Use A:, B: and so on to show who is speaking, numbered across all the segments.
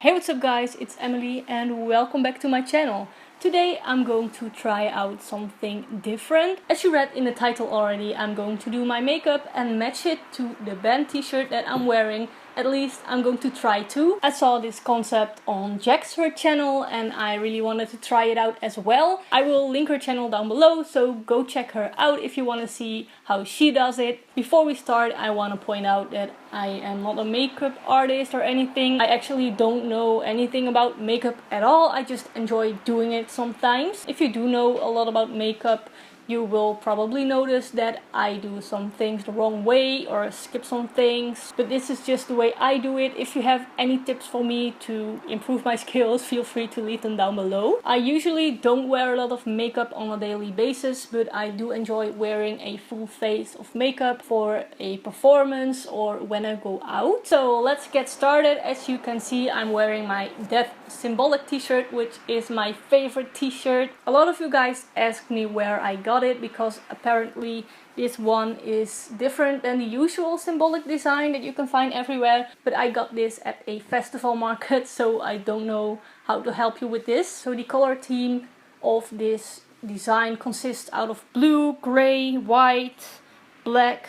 A: Hey, what's up guys, it's Emily and welcome back to my channel. Today I'm going to try out something different. As you read in the title already, I'm going to do my makeup and match it to the band t-shirt that I'm wearing. At least I'm going to try to. I saw this concept on Jack's her channel and I really wanted to try it out as well. I will link her channel down below, so go check her out if you want to see how she does it. Before we start, I want to point out that I am not a makeup artist or anything. I actually don't know anything about makeup at all. I just enjoy doing it sometimes. If you do know a lot about makeup, you will probably notice that I do some things the wrong way or skip some things. But this is just the way I do it. If you have any tips for me to improve my skills, feel free to leave them down below. I usually don't wear a lot of makeup on a daily basis, but I do enjoy wearing a full face of makeup for a performance or when I go out. So let's get started. As you can see, I'm wearing my Death Symbolic t-shirt, which is my favorite t-shirt. A lot of you guys asked me where I got it because apparently this one is different than the usual symbolic design that you can find everywhere, but I got this at a festival market, so I don't know how to help you with this. So the color theme of this design consists out of blue, gray, white, black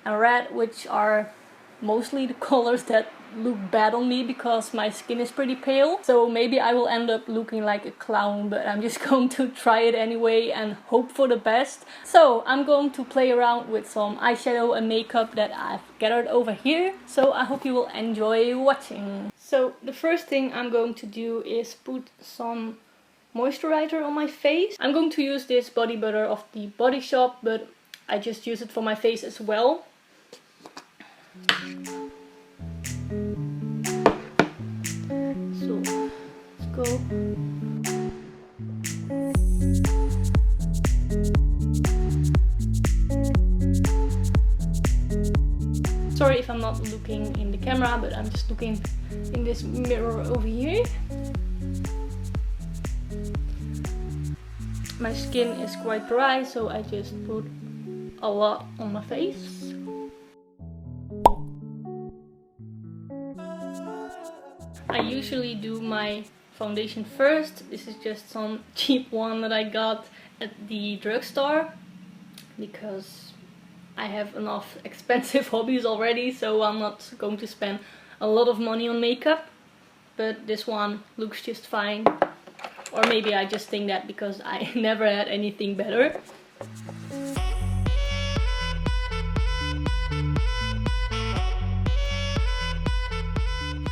A: and red, which are mostly the colors that look bad on me because my skin is pretty pale. So maybe I will end up looking like a clown, but I'm just going to try it anyway and hope for the best. So I'm going to play around with some eyeshadow and makeup that I've gathered over here. So I hope you will enjoy watching. So the first thing I'm going to do is put some moisturizer on my face. I'm going to use this body butter of the Body Shop, but I just use it for my face as well. So let's go. Sorry if I'm not looking in the camera, but I'm just looking in this mirror over here. My skin is quite dry, so I just put a lot on my face. I usually do my foundation first. This is just some cheap one that I got at the drugstore because I have enough expensive hobbies already, so I'm not going to spend a lot of money on makeup. But this one looks just fine. Or maybe I just think that because I never had anything better.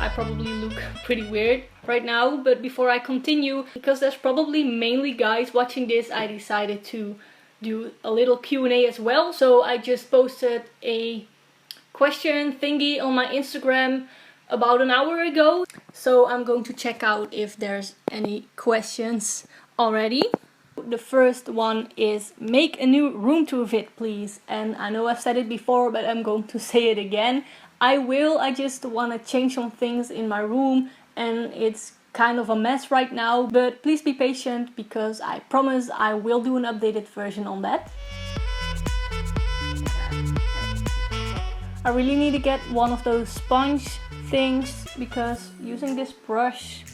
A: I probably look pretty weird right now, but before I continue, because there's probably mainly guys watching this, I decided to do a little Q&A as well. So I just posted a question thingy on my Instagram about an hour ago. So I'm going to check out if there's any questions already. The first one is, make a new room tour vid please. And I know I've said it before, but I'm going to say it again. I just want to change some things in my room and it's kind of a mess right now, but please be patient because I promise I will do an updated version on that. I really need to get one of those sponge things because using this brush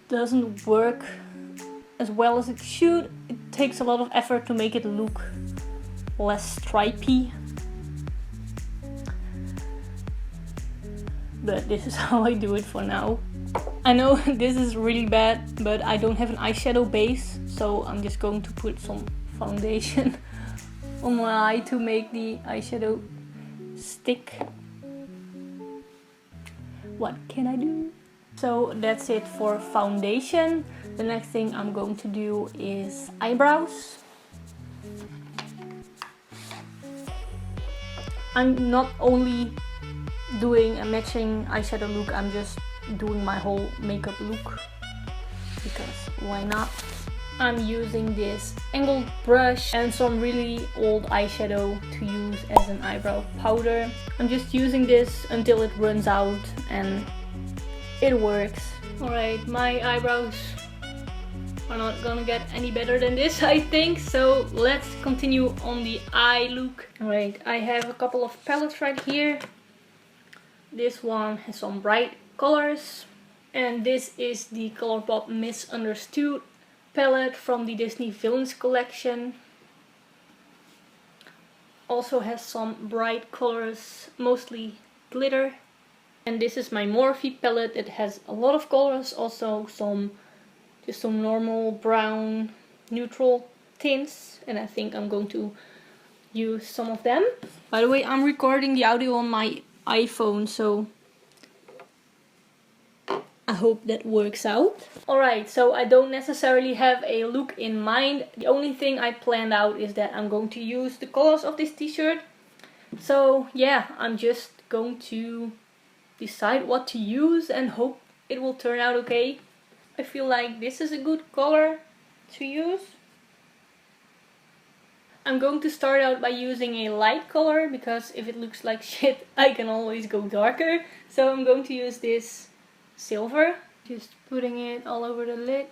A: doesn't work as well as it should. It takes a lot of effort to make it look less stripy. But this is how I do it for now. I know this is really bad, but I don't have an eyeshadow base, so I'm just going to put some foundation on my eye to make the eyeshadow stick. What can I do? So that's it for foundation. The next thing I'm going to do is eyebrows. I'm not only doing a matching eyeshadow look, I'm just doing my whole makeup look because why not? I'm using this angled brush and some really old eyeshadow to use as an eyebrow powder. I'm just using this until it runs out and it works. Alright, my eyebrows are not gonna get any better than this, I think, so let's continue on the eye look. Alright, I have a couple of palettes right here. This one has some bright colors. And this is the Colourpop Misunderstood palette from the Disney Villains collection. Also has some bright colors, mostly glitter. And this is my Morphe palette. It has a lot of colors, also just some normal brown neutral tints, and I think I'm going to use some of them. By the way, I'm recording the audio on my iPhone, so I hope that works out. Alright, so I don't necessarily have a look in mind. The only thing I planned out is that I'm going to use the colors of this t-shirt. So yeah, I'm just going to decide what to use and hope it will turn out okay. I feel like this is a good color to use. I'm going to start out by using a light color, because if it looks like shit, I can always go darker. So I'm going to use this silver. Just putting it all over the lid.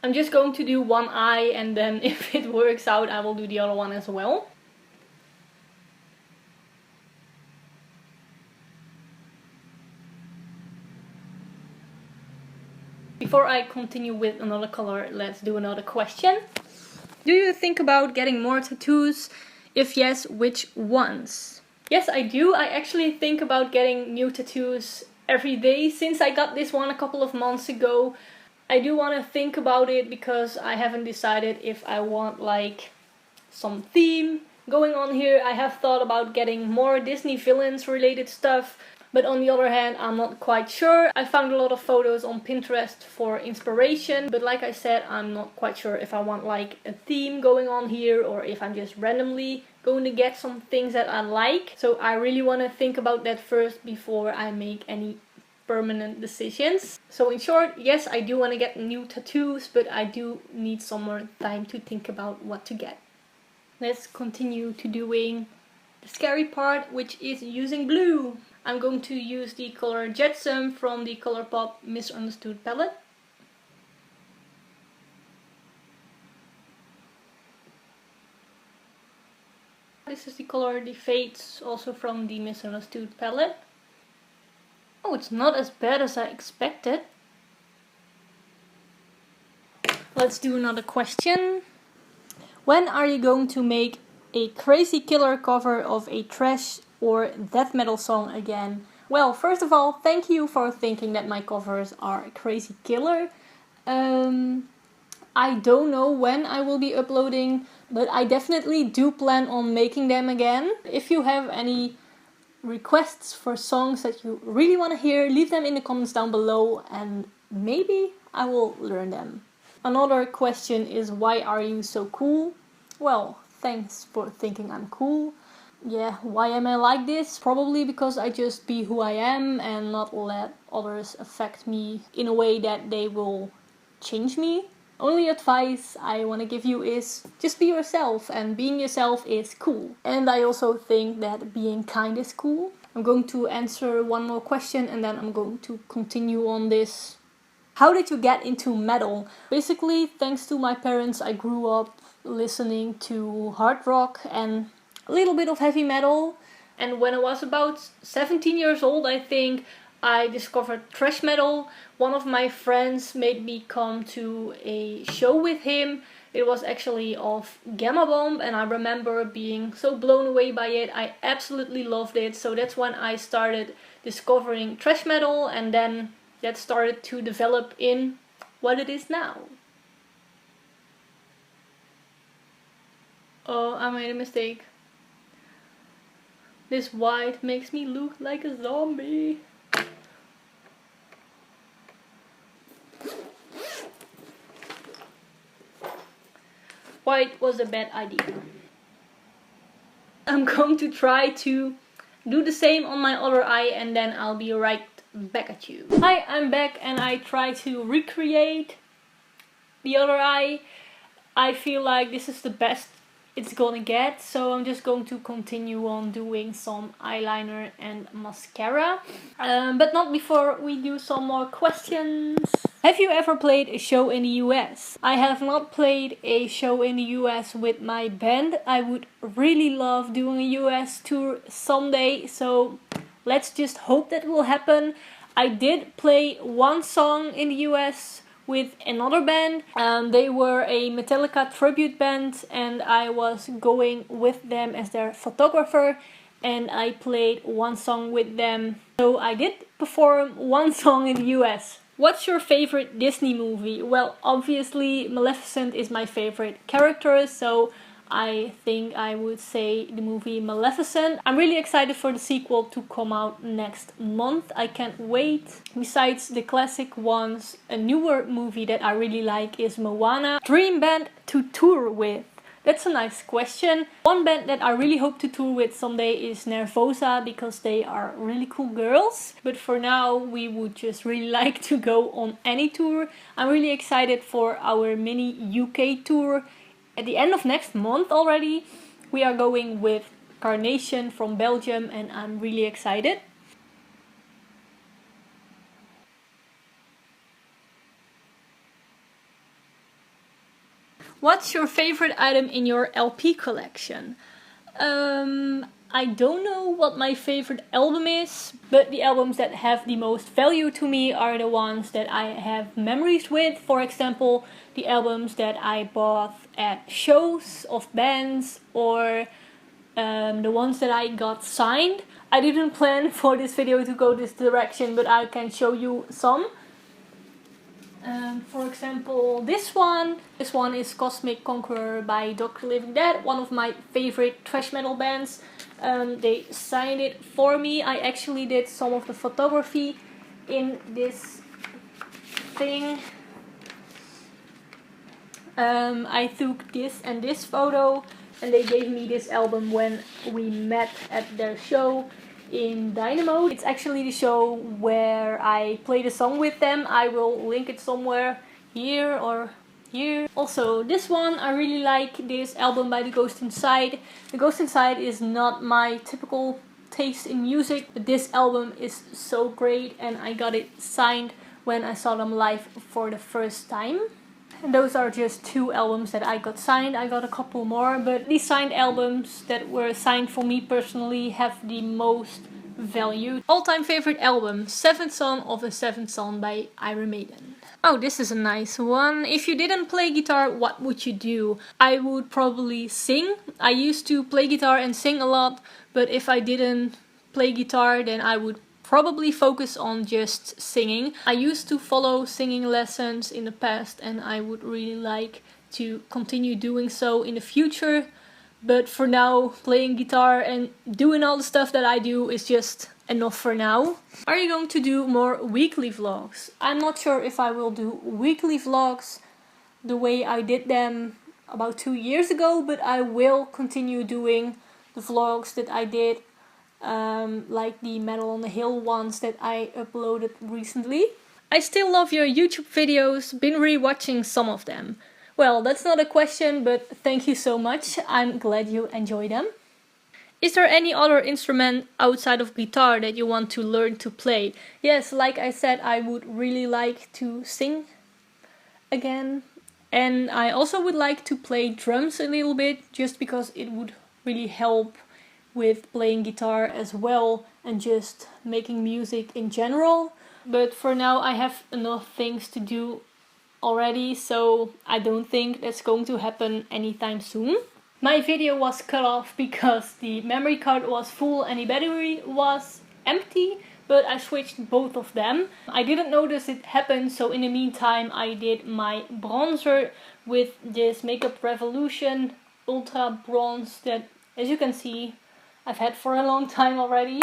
A: I'm just going to do one eye, and then if it works out, I will do the other one as well. Before I continue with another color, let's do another question. Do you think about getting more tattoos? If yes, which ones? Yes, I do. I actually think about getting new tattoos every day since I got this one a couple of months ago. I do want to think about it because I haven't decided if I want like some theme going on here. I have thought about getting more Disney villains related stuff. But on the other hand, I'm not quite sure. I found a lot of photos on Pinterest for inspiration. But like I said, I'm not quite sure if I want like a theme going on here, or if I'm just randomly going to get some things that I like. So I really want to think about that first before I make any permanent decisions. So in short, yes, I do want to get new tattoos, but I do need some more time to think about what to get. Let's continue to doing the scary part, which is using blue. I'm going to use the color Jetsam from the Colourpop Misunderstood palette. This is the color The Fates, also from the Misunderstood palette. Oh, it's not as bad as I expected. Let's do another question. When are you going to make a crazy killer cover of a trash or death metal song again? Well, first of all, thank you for thinking that my covers are crazy killer. I don't know when I will be uploading, but I definitely do plan on making them again. If you have any requests for songs that you really want to hear, leave them in the comments down below and maybe I will learn them. Another question is, why are you so cool? Well, thanks for thinking I'm cool. Yeah, why am I like this? Probably because I just be who I am and not let others affect me in a way that they will change me. Only advice I want to give you is just be yourself, and being yourself is cool. And I also think that being kind is cool. I'm going to answer one more question and then I'm going to continue on this. How did you get into metal? Basically, thanks to my parents, I grew up listening to hard rock and a little bit of heavy metal. And when I was about 17 years old, I think, I discovered thrash metal. One of my friends made me come to a show with him. It was actually of Gamma Bomb, and I remember being so blown away by it. I absolutely loved it. So that's when I started discovering thrash metal, and then that started to develop in what it is now. Oh, I made a mistake. This white makes me look like a zombie. White was a bad idea. I'm going to try to do the same on my other eye and then I'll be right back at you. Hi, I'm back and I try to recreate the other eye. I feel like this is the best it's gonna get, so I'm just going to continue on doing some eyeliner and mascara, but not before we do some more questions. Have you ever played a show in the US? I have not played a show in the US with my band. I would really love doing a US tour someday, so let's just hope that will happen. I did play one song in the US with another band. They were a Metallica tribute band and I was going with them as their photographer, and I played one song with them. So I did perform one song in the US. What's your favorite Disney movie? Well, obviously Maleficent is my favorite character, so I think I would say the movie Maleficent. I'm really excited for the sequel to come out next month. I can't wait. Besides the classic ones, a newer movie that I really like is Moana. Dream band to tour with? That's a nice question. One band that I really hope to tour with someday is Nervosa, because they are really cool girls. But for now, we would just really like to go on any tour. I'm really excited for our mini UK tour. At the end of next month already, we are going with Carnation from Belgium, and I'm really excited. What's your favorite item in your LP collection? I don't know what my favorite album is, but the albums that have the most value to me are the ones that I have memories with. For example, the albums that I bought at shows of bands, or the ones that I got signed. I didn't plan for this video to go this direction, but I can show you some. For example, this one. This one is Cosmic Conqueror by Dr. Living Dead, one of my favorite thrash metal bands. They signed it for me. I actually did some of the photography in this thing. I took this and this photo, and they gave me this album when we met at their show in Dynamo. It's actually the show where I played a song with them. I will link it somewhere here or here. Also, this one, I really like this album by The Ghost Inside. The Ghost Inside is not my typical taste in music, but this album is so great, and I got it signed when I saw them live for the first time. And those are just 2 albums that I got signed. I got a couple more, but these signed albums that were signed for me personally have the most value. All-time favorite album, Seventh Son of the Seventh Son by Iron Maiden. Oh, this is a nice one. If you didn't play guitar, what would you do? I would probably sing. I used to play guitar and sing a lot, but if I didn't play guitar, then I would probably focus on just singing. I used to follow singing lessons in the past, and I would really like to continue doing so in the future. But for now, playing guitar and doing all the stuff that I do is just enough for now. Are you going to do more weekly vlogs? I'm not sure if I will do weekly vlogs the way I did them about 2 years ago, but I will continue doing the vlogs that I did, like the Metal on the Hill ones that I uploaded recently. I still love your YouTube videos, been rewatching some of them. Well, that's not a question, but thank you so much. I'm glad you enjoy them. Is there any other instrument outside of guitar that you want to learn to play? Yes, like I said, I would really like to sing again. And I also would like to play drums a little bit, just because it would really help with playing guitar as well and just making music in general. But for now I have enough things to do already, so I don't think that's going to happen anytime soon. My video was cut off because the memory card was full and the battery was empty, but I switched both of them. I didn't notice it happen, so in the meantime I did my bronzer with this Makeup Revolution Ultra Bronze that, as you can see, I've had for a long time already.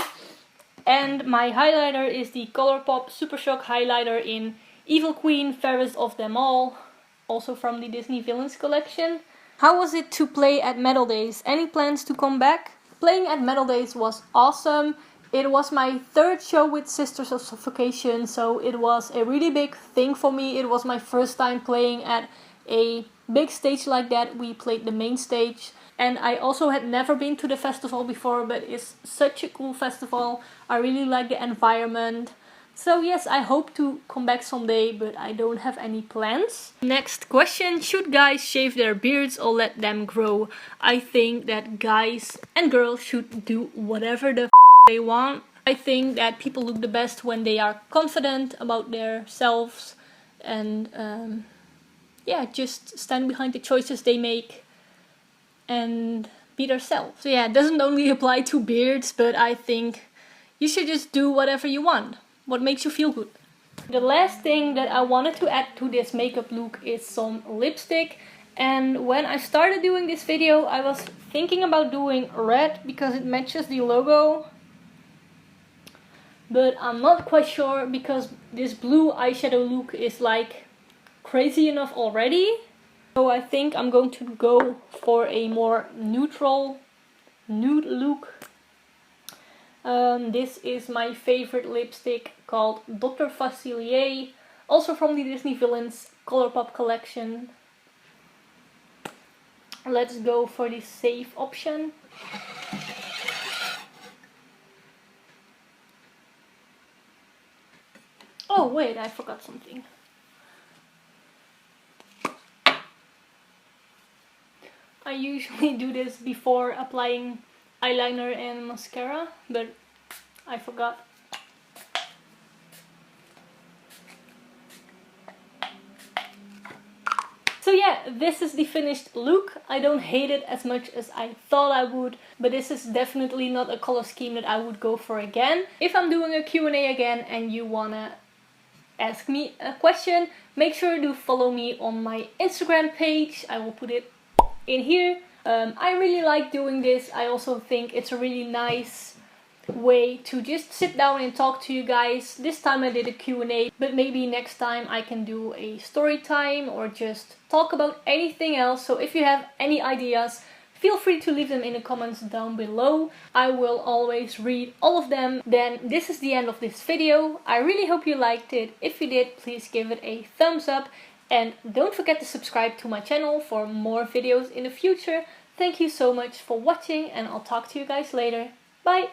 A: And my highlighter is the Colourpop Super Shock highlighter in Evil Queen, Fairest of Them All, also from the Disney Villains collection. How was it to play at Metal Days? Any plans to come back? Playing at Metal Days was awesome. It was my 3rd show with Sisters of Suffocation, so it was a really big thing for me. It was my first time playing at a big stage like that. We played the main stage. And I also had never been to the festival before, but it's such a cool festival. I really like the environment. So yes, I hope to come back someday, but I don't have any plans. Next question, should guys shave their beards or let them grow? I think that guys and girls should do whatever the they want. I think that people look the best when they are confident about their selves and yeah, just stand behind the choices they make and be themselves. So yeah, it doesn't only apply to beards, but I think you should just do whatever you want, what makes you feel good. The last thing that I wanted to add to this makeup look is some lipstick. And when I started doing this video, I was thinking about doing red because it matches the logo. But I'm not quite sure because this blue eyeshadow look is like crazy enough already. So I think I'm going to go for a more neutral nude look. This is my favorite lipstick called Dr. Facilier, also from the Disney Villains Colourpop collection. Let's go for the safe option. Oh wait, I forgot something. I usually do this before applying eyeliner and mascara, but I forgot. So yeah, this is the finished look. I don't hate it as much as I thought I would, but this is definitely not a color scheme that I would go for again. If I'm doing a Q&A again and you wanna ask me a question, make sure to follow me on my Instagram page. I will put it in here. I really like doing this. I also think it's a really nice way to just sit down and talk to you guys. This time I did a Q&A, but maybe next time I can do a story time or just talk about anything else. So if you have any ideas, feel free to leave them in the comments down below. I will always read all of them. Then this is the end of this video. I really hope you liked it. If you did, please give it a thumbs up. And don't forget to subscribe to my channel for more videos in the future. Thank you so much for watching and I'll talk to you guys later. Bye!